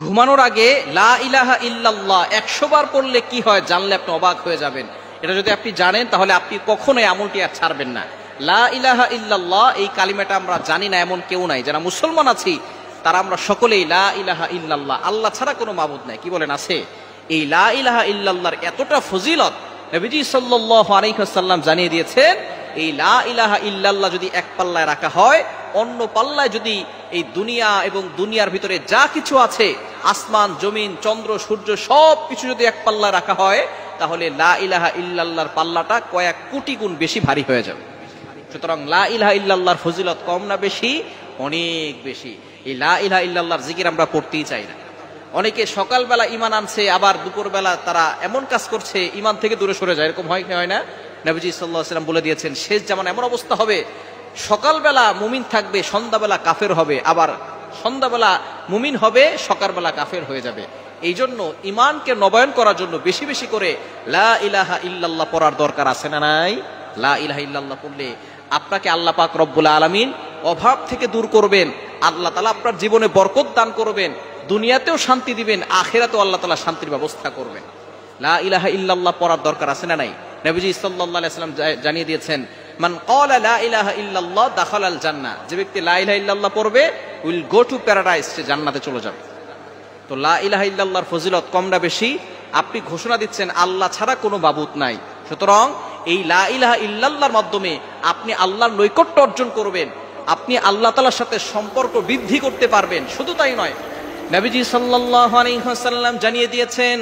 ঘুমানোর আগে লা ইলাহা ইল্লাল্লাহ 100 বার পড়লে কি হয় জানলে আপনি অবাক হয়ে যাবেন। এটা যদি আপনি জানেন তাহলে আপনি কখনোই আমলটি আর ছাড়বেন না। লা ইলাহা ইল্লাল্লাহ এই কালিমাটা আমরা জানি না এমন কেউ নাই। যারা মুসলমান আছি তারা আমরা সকলেই লা ইলাহা ইল্লাল্লাহ, আল্লাহ ছাড়া কোনো মাবুদ নাই, কি বলেন আছে? এই লা ইলাহা ইল্লাল্লাহর এতটা ফজিলত নবীজি সাল্লাল্লাহু আলাইহি ওয়াসাল্লাম জানিয়ে দিয়েছেন। এই লা ইলাহা ইল্লাল্লাহ যদি এক পাল্লায় রাখা হয়, অন্য পাল্লায় যদি এই দুনিয়া এবং দুনিয়ার ভিতরে যা কিছু আছে, আসমান জমিন চন্দ্র সূর্য সব কিছু যদি এক পাল্লায় রাখা হয়, তাহলে লা ইলাহা ইল্লাল্লাহর পাল্লাটা কয়েক কোটি গুণ বেশি ভারী হয়ে যাবে। সুতরাং লা ইলাহা ইল্লাল্লাহর ফজিলত কম না বেশি? অনেক বেশি। এই লা ইলাহা ইল্লাল্লাহর জিকির আমরা পড়তেই চাই না। অনেকে সকালবেলা ঈমান আনছে, আবার দুপুরবেলা তারা এমন কাজ করছে ঈমান থেকে দূরে সরে যায়। এরকম হয় কি হয় না? নবীজি সাল্লাল্লাহু আলাইহি ওয়াসাল্লাম বলে দিয়েছেন, শেষ জামানায় এমন অবস্থা হবে, সকালবেলা মুমিন থাকবে, সন্ধ্যাবেলা কাফের হবে, আবার সন্ধ্যাবেলা মুমিন হবে, সকালবেলা কাফের হয়ে যাবে। এই জন্য ঈমানকে নবায়ন করার জন্য বেশি বেশি করে লা ইলাহা ইল্লাল্লাহ পড়ার দরকার আছে না নাই? লা ইলাহা ইল্লাল্লাহ পড়লে আপনাকে আল্লাহ পাক রব্বুল আলামিন অভাব থেকে দূর করবেন, আল্লাহ তাআলা আপনার জীবনে বরকত দান করবেন, দুনিয়াতেও শান্তি দিবেন, আখিরাতেও আল্লাহ তাআলা শান্তির ব্যবস্থা করবেন। লা ইলাহা ইল্লাল্লাহ পড়ার দরকার আছে না নাই? নবীজি সাল্লাল্লাহু আলাইহি ওয়াসাল্লাম জানিয়ে দিয়েছেন, মান ক্বালা লা ইলাহা ইল্লাল্লাহ দাখালাল জান্নাহ, যে ব্যক্তি লা ইলাহা ইল্লাল্লাহ পড়বে উইল গো টু প্যারাডাইস, সে জান্নাতে চলে যাবে। তো লা ইলাহা ইল্লাল্লাহর ফজিলত কম না বেশি? আপনি ঘোষণা দিচ্ছেন আল্লাহ ছাড়া কোনো মাবুদ নাই। সুতরাং এই লা ইলাহা ইল্লাল্লাহর মাধ্যমে আপনি আল্লাহর নৈকট্য অর্জন করবেন, আপনি আল্লাহ তাআলার সাথে সম্পর্ক বৃদ্ধি করতে পারবেন। শুধু তাই নয়, নবীজি সাল্লাল্লাহু আলাইহি ওয়াসাল্লাম জানিয়ে দিয়েছেন,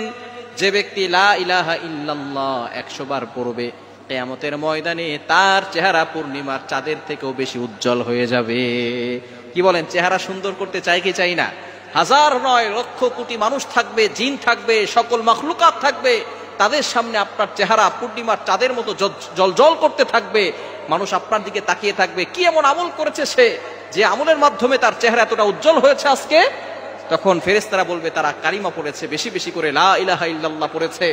যে ব্যক্তি লা ইলাহা ইল্লাল্লাহ 100 বার পড়বে, কিয়ামতের ময়দানে তার চেহারা পূর্ণিমার চাঁদের থেকেও বেশি উজ্জ্বল হয়ে যাবে। কি বলেন? চেহারা সুন্দর করতে চাই কি চাই না? হাজার নয় লক্ষ কোটি মানুষ থাকবে, জিন থাকবে, সকল মাখলুকাত থাকবে, তাদের সামনে আপনার চেহারা পূর্ণিমার চাঁদের মতো জলজল করতে থাকবে। মানুষ আপনার দিকে তাকিয়ে থাকবে, কি এমন আমল করেছে সে, যে আমলের মাধ্যমে তার চেহারা এতটা উজ্জ্বল হয়েছে আজকে। তখন ফেরেশতারা বলবে তারা কালিমা পড়েছে, বেশি বেশি করে লা ইলাহা ইল্লাল্লাহ পড়েছে,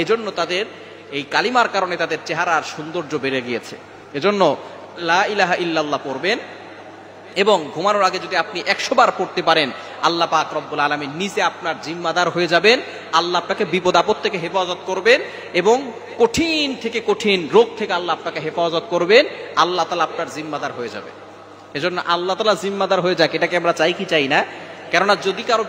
এজন্য তাদের এই কালিমার কারণে তাদের চেহারার সৌন্দর্য বেড়ে গিয়েছে। এজন্য লা ইলাহা ইল্লাল্লাহ পড়বেন, এবং ঘুমানোর আগে যদি আপনি 100 বার পড়তে পারেন, আল্লাহ পাক রব্বুল আলামিন নিজে আপনার জিম্মাদার হয়ে যাবেন। আল্লাহ আপনাকে বিপদ আপদ থেকে হেফাজত করবেন, এবং কঠিন থেকে কঠিন রোগ থেকে আল্লাহ আপনাকে হেফাজত করবেন। আল্লাহ তাআলা আপনার জিম্মাদার হয়ে যাবে। এজন্য আল্লাহ তাআলা জিম্মাদার হয়ে যাক, এটাকে আমরা চাই কি চাই না? কেননা যদি কারো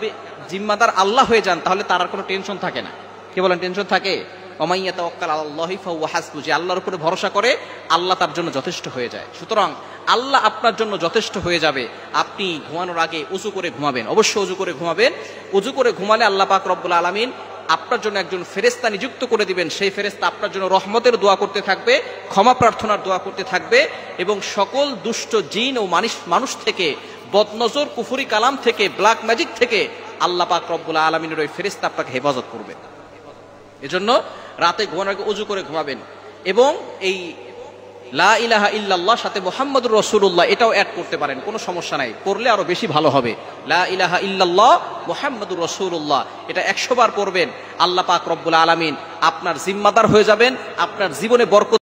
জিম্মাদার আল্লাহ হয়ে যান, তাহলে তার আর কোনো টেনশন থাকে না। কি বলেন? টেনশন থাকে? ওয়া ইয়াতাওয়াক্কাল আলাল্লাহি ফাহুয়া হাসবু, যে আল্লাহর উপরে ভরসা করে আল্লাহ তার জন্য যথেষ্ট হয়ে যায়। সুতরাং আল্লাহ আপনার জন্য যথেষ্ট হয়ে যাবে। আপনি ঘুমানোর আগে উযু করে ঘুমাবেন, অবশ্যই উযু করে ঘুমাবেন। উযু করে ঘুমালে আল্লাহ পাক রব্বুল আলামিন আপনার জন্য একজন ফেরেশতা নিযুক্ত করে দিবেন। সেই ফেরেশতা আপনার জন্য রহমতের দোয়া করতে থাকবে, ক্ষমা প্রার্থনার দোয়া করতে থাকবে, এবং সকল দুষ্ট জিন ও মানুষ থেকে, বদনজর কুফরি কালাম থেকে, ব্ল্যাক ম্যাজিক থেকে আল্লাহ পাক রব্বুল আলামিনের ওই ফেরেশতা আপনাকে হেফাজত করবে। এজন্য রাতে ঘুমানোর আগে ওযু করে ঘুমাবেন, এবং এই লা ইলাহা ইল্লাল্লাহ সাথে মুহাম্মাদুর রাসূলুল্লাহ এটাও অ্যাড করতে পারেন, কোনো সমস্যা নাই, পড়লে আরো বেশি ভালো হবে। লা ইলাহা ইল্লাল্লাহ মুহাম্মাদুর রাসূলুল্লাহ, এটা 100 বার পড়বেন। আল্লাহ পাক রব্বুল আলামিন আপনার জিম্মাদার হয়ে যাবেন, আপনার জীবনে বরকত